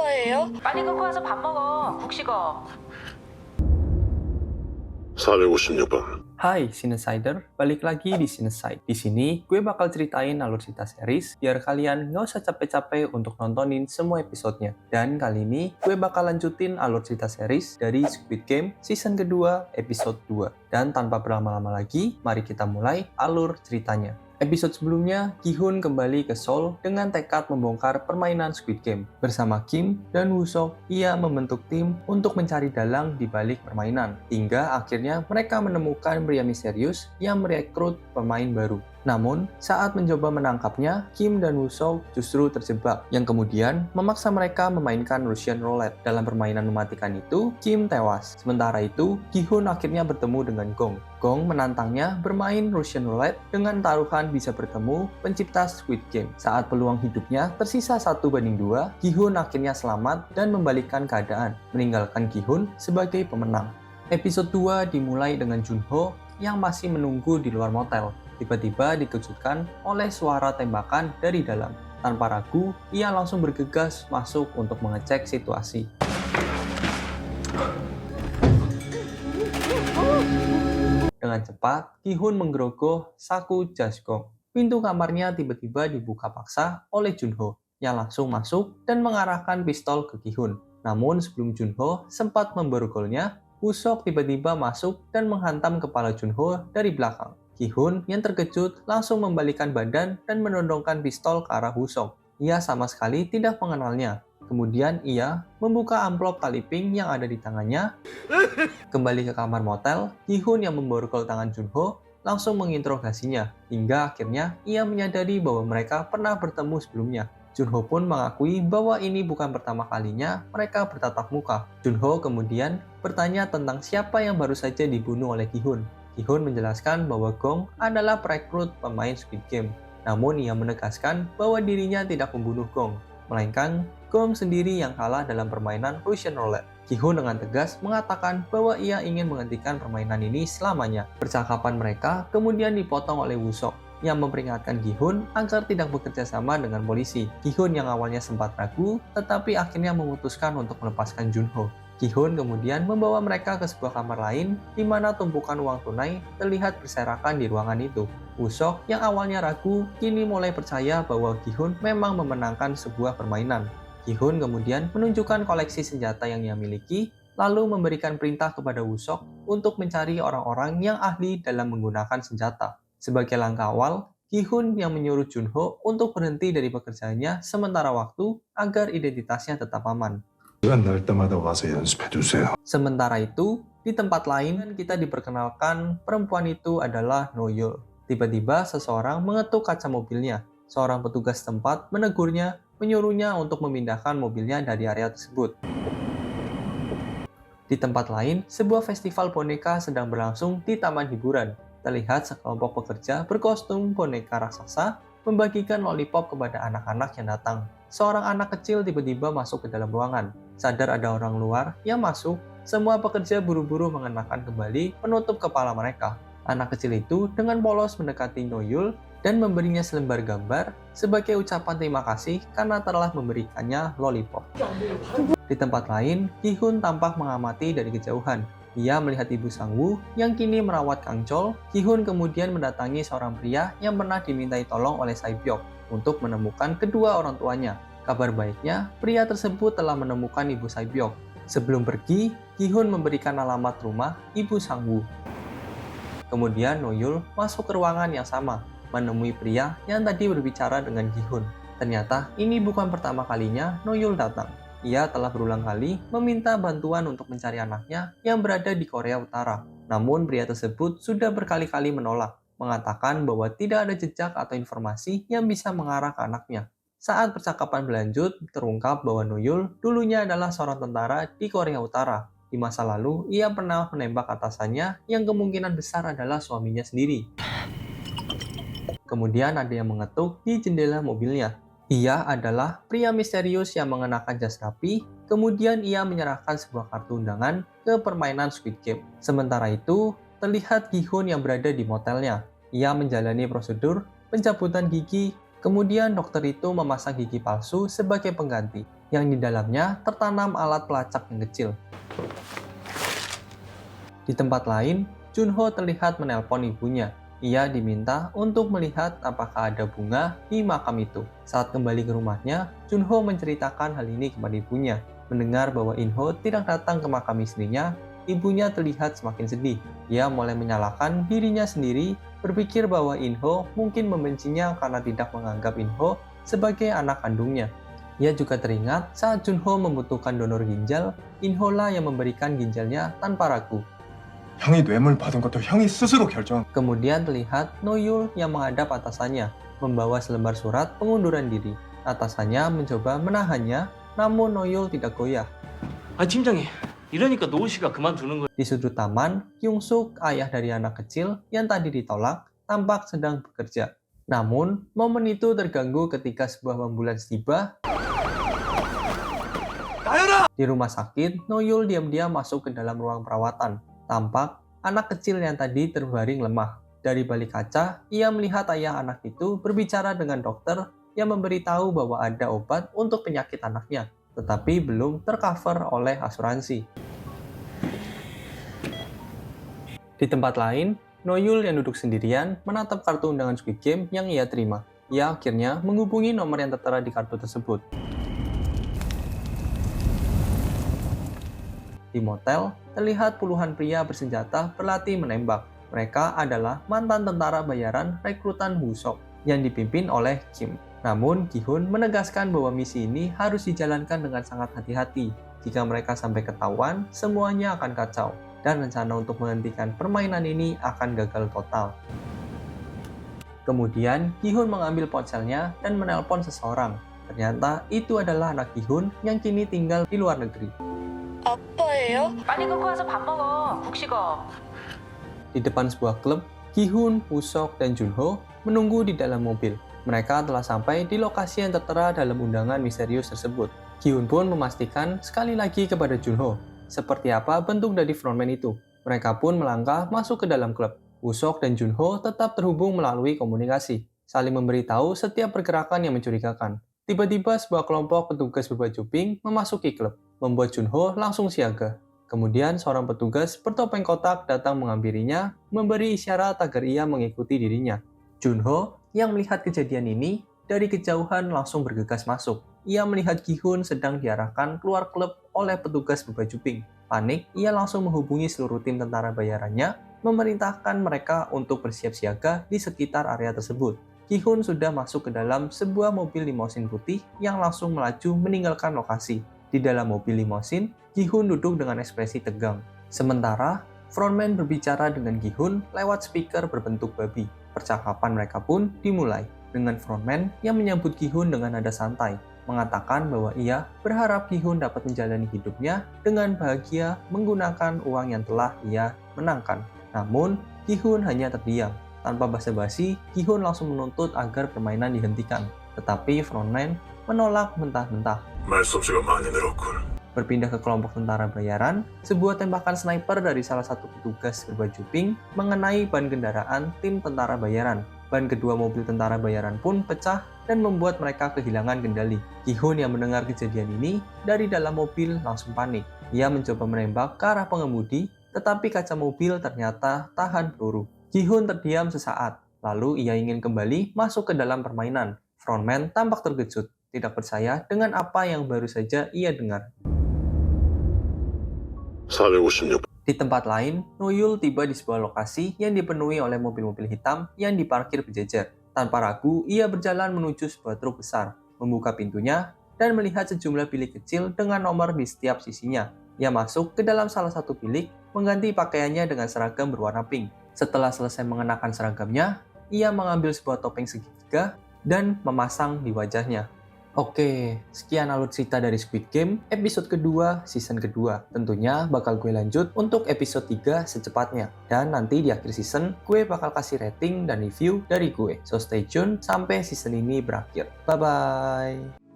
거예요? 빨리 끊고 와서 밥 먹어. 국 식어. 456번. Hai Cinesider, balik lagi di Cineside. Di sini gue bakal ceritain alur cerita series biar kalian nggak usah capek-capek untuk nontonin semua episodenya. Dan kali ini gue bakal lanjutin alur cerita series dari Squid Game season kedua episode 2. Dan tanpa berlama-lama lagi, mari kita mulai alur ceritanya. Episode sebelumnya, Gi-hun kembali ke Seoul dengan tekad membongkar permainan Squid Game. Bersama Kim dan Woo-sok, ia membentuk tim untuk mencari dalang di balik permainan. Hingga akhirnya mereka menemukan pria misterius yang merekrut pemain baru. Namun, saat mencoba menangkapnya, Kim dan Woo-sok justru terjebak, yang kemudian memaksa mereka memainkan Russian Roulette. Dalam permainan mematikan itu, Kim tewas. Sementara itu, Gi-hun akhirnya bertemu dengan Gong. Gong menantangnya bermain Russian Roulette dengan taruhan bisa bertemu pencipta Squid Game. Saat peluang hidupnya tersisa 1:2, Gi-hun akhirnya selamat dan membalikkan keadaan, meninggalkan Gi-hun sebagai pemenang. Episode 2 dimulai dengan Junho yang masih menunggu di luar motel. Tiba-tiba dikejutkan oleh suara tembakan dari dalam. Tanpa ragu, ia langsung bergegas masuk untuk mengecek situasi. Dengan cepat, Gi-hun menggerogoh saku jas Gong. Pintu kamarnya tiba-tiba dibuka paksa oleh Junho, yang langsung masuk dan mengarahkan pistol ke Gi-hun. Namun sebelum Junho sempat memborgolnya, Woo-sok tiba-tiba masuk dan menghantam kepala Junho dari belakang. Gi-hun yang terkejut langsung membalikkan badan dan menodongkan pistol ke arah Woo-sok. Ia sama sekali tidak mengenalnya. Kemudian ia membuka amplop tali pink yang ada di tangannya. Kembali ke kamar motel, Gi-hun yang memborgol tangan Junho langsung menginterogasinya. Hingga akhirnya ia menyadari bahwa mereka pernah bertemu sebelumnya. Junho pun mengakui bahwa ini bukan pertama kalinya mereka bertatap muka. Junho kemudian bertanya tentang siapa yang baru saja dibunuh oleh Gi-hun. Gi-hun menjelaskan bahwa Gong adalah perekrut pemain Squid Game. Namun ia menegaskan bahwa dirinya tidak membunuh Gong, melainkan Gong sendiri yang kalah dalam permainan Russian Roulette. Gi-hun dengan tegas mengatakan bahwa ia ingin menghentikan permainan ini selamanya. Percakapan mereka kemudian dipotong oleh Woo-sok yang memperingatkan Gi-hun agar tidak bekerja sama dengan polisi. Gi-hun yang awalnya sempat ragu, tetapi akhirnya memutuskan untuk melepaskan Junho. Gi-hun kemudian membawa mereka ke sebuah kamar lain di mana tumpukan uang tunai terlihat berserakan di ruangan itu. Woo-sok yang awalnya ragu kini mulai percaya bahwa Gi-hun memang memenangkan sebuah permainan. Gi-hun kemudian menunjukkan koleksi senjata yang ia miliki, lalu memberikan perintah kepada Woo-sok untuk mencari orang-orang yang ahli dalam menggunakan senjata. Sebagai langkah awal, Gi-hun yang menyuruh Junho untuk berhenti dari pekerjaannya sementara waktu agar identitasnya tetap aman. 시간 날 때마다 와서 연습해두세요. Sementara itu, di tempat lain kita diperkenalkan perempuan itu adalah No-yeol. Tiba-tiba seseorang mengetuk kaca mobilnya. Seorang petugas tempat menegurnya, menyuruhnya untuk memindahkan mobilnya dari area tersebut. Di tempat lain, sebuah festival boneka sedang berlangsung di taman hiburan. Terlihat sekelompok pekerja berkostum boneka raksasa membagikan lollipop kepada anak-anak yang datang. Seorang anak kecil tiba-tiba masuk ke dalam ruangan. Sadar ada orang luar yang masuk, semua pekerja buru-buru mengenakan kembali penutup kepala mereka. Anak kecil itu dengan polos mendekati No-yeol dan memberinya selembar gambar sebagai ucapan terima kasih karena telah memberikannya lollipop. Di tempat lain, Gi-hun tampak mengamati dari kejauhan. Ia melihat ibu Sang-woo yang kini merawat Kang Chol. Gi-hun kemudian mendatangi seorang pria yang pernah dimintai tolong oleh Sae-byok untuk menemukan kedua orang tuanya. Kabar baiknya, pria tersebut telah menemukan ibu Sae-byok. Sebelum pergi, Gi-hun memberikan alamat rumah ibu Sang-woo. Kemudian No-yeol masuk ke ruangan yang sama, menemui pria yang tadi berbicara dengan Gi-hun. Ternyata ini bukan pertama kalinya No-yeol datang. Ia telah berulang kali meminta bantuan untuk mencari anaknya yang berada di Korea Utara. Namun pria tersebut sudah berkali-kali menolak, mengatakan bahwa tidak ada jejak atau informasi yang bisa mengarah ke anaknya. Saat percakapan berlanjut, terungkap bahwa No-yeol dulunya adalah seorang tentara di Korea Utara. Di masa lalu, ia pernah menembak atasannya yang kemungkinan besar adalah suaminya sendiri. Kemudian ada yang mengetuk di jendela mobilnya. Ia adalah pria misterius yang mengenakan jas rapi, kemudian ia menyerahkan sebuah kartu undangan ke permainan Squid Game. Sementara itu, terlihat Gi-hun yang berada di motelnya. Ia menjalani prosedur pencabutan gigi Kemudian dokter itu memasang gigi palsu sebagai pengganti, yang di dalamnya tertanam alat pelacak yang kecil. Di tempat lain, Junho terlihat menelpon ibunya. Ia diminta untuk melihat apakah ada bunga di makam itu. Saat kembali ke rumahnya, Junho menceritakan hal ini kepada ibunya. Mendengar bahwa In-ho tidak datang ke makam istrinya, ibunya terlihat semakin sedih. Ia mulai menyalahkan dirinya sendiri, berpikir bahwa In-ho mungkin membencinya karena tidak menganggap In-ho sebagai anak kandungnya. Ia juga teringat saat Junho membutuhkan donor ginjal, In-ho lah yang memberikan ginjalnya tanpa ragu. 형이 뇌물 받은 것도 형이 스스로 결정. Kemudian terlihat Noyul yang menghadap atasannya, membawa selembar surat pengunduran diri. Atasannya mencoba menahannya, namun Noyul tidak goyah. 아 팀장님, 이러니까 노우 씨가 그만두는 거예요. Di sudut taman, Kyung-suk, ayah dari anak kecil yang tadi ditolak, tampak sedang bekerja. Namun, momen itu terganggu ketika sebuah ambulans tiba. Di rumah sakit, Noyul diam-diam masuk ke dalam ruang perawatan. Tampak anak kecil yang tadi terbaring lemah. Dari balik kaca, ia melihat ayah anak itu berbicara dengan dokter yang memberitahu bahwa ada obat untuk penyakit anaknya, tetapi belum tercover oleh asuransi. Di tempat lain, Noyul yang duduk sendirian menatap kartu undangan Squid Game yang ia terima. Ia akhirnya menghubungi nomor yang tertera di kartu tersebut. Di motel, terlihat puluhan pria bersenjata berlatih menembak. Mereka adalah mantan tentara bayaran rekrutan Woo-sok yang dipimpin oleh Kim. Namun, Gi-hun menegaskan bahwa misi ini harus dijalankan dengan sangat hati-hati. Jika mereka sampai ketahuan, semuanya akan kacau, dan rencana untuk menghentikan permainan ini akan gagal total. Kemudian, Gi-hun mengambil ponselnya dan menelpon seseorang. Ternyata itu adalah anak Gi-hun yang kini tinggal di luar negeri. 아빠예요? 빨리 끊고 와서 밥 먹어. 국 식어. Di depan sebuah klub, Gi-hun, Woo-sok, dan Junho menunggu di dalam mobil. Mereka telah sampai di lokasi yang tertera dalam undangan misterius tersebut. Gi-hun pun memastikan sekali lagi kepada Junho seperti apa bentuk dari frontman itu. Mereka pun melangkah masuk ke dalam klub. Woo-sok dan Junho tetap terhubung melalui komunikasi, saling memberitahu setiap pergerakan yang mencurigakan. Tiba-tiba sebuah kelompok petugas berbaju pink memasuki klub, membuat Junho langsung siaga. Kemudian seorang petugas bertopeng kotak datang menghampirinya, memberi isyarat agar ia mengikuti dirinya. Junho yang melihat kejadian ini dari kejauhan langsung bergegas masuk. Ia melihat Gi-hun sedang diarahkan keluar klub oleh petugas berbaju pink. Panik, ia langsung menghubungi seluruh tim tentara bayarannya, memerintahkan mereka untuk bersiap siaga di sekitar area tersebut. Gi-hun sudah masuk ke dalam sebuah mobil limosin putih yang langsung melaju meninggalkan lokasi. Di dalam mobil limosin, Gi-hun duduk dengan ekspresi tegang. Sementara, frontman berbicara dengan Gi-hun lewat speaker berbentuk babi. Percakapan mereka pun dimulai dengan frontman yang menyambut Gi-hun dengan nada santai, mengatakan bahwa ia berharap Gi-hun dapat menjalani hidupnya dengan bahagia menggunakan uang yang telah ia menangkan. Namun, Gi-hun hanya terdiam. Tanpa basa-basi, Gi-hun langsung menuntut agar permainan dihentikan. Tetapi frontman menolak mentah-mentah. 말솜씨가 많이 늘었군. Berpindah ke kelompok tentara bayaran, sebuah tembakan sniper dari salah satu petugas berbaju pink mengenai ban kendaraan tim tentara bayaran. Ban kedua mobil tentara bayaran pun pecah dan membuat mereka kehilangan kendali. Gi-hun yang mendengar kejadian ini dari dalam mobil langsung panik. Ia mencoba menembak ke arah pengemudi, tetapi kaca mobil ternyata tahan peluru. Gi-hun terdiam sesaat, lalu ia ingin kembali masuk ke dalam permainan. Frontman tampak terkejut, tidak percaya dengan apa yang baru saja ia dengar. 456. Di tempat lain, Noyul tiba di sebuah lokasi yang dipenuhi oleh mobil-mobil hitam yang diparkir berjejer. Tanpa ragu, ia berjalan menuju sebuah truk besar, membuka pintunya, dan melihat sejumlah bilik kecil dengan nomor di setiap sisinya. Ia masuk ke dalam salah satu bilik, mengganti pakaiannya dengan seragam berwarna pink. Setelah selesai mengenakan seragamnya, ia mengambil sebuah topeng segitiga dan memasang di wajahnya. Oke, sekian alur cerita dari Squid Game episode kedua season kedua. Tentunya bakal gue lanjut untuk episode 3 secepatnya. Dan nanti di akhir season, gue bakal kasih rating dan review dari gue. So stay tune sampai season ini berakhir. Bye-bye!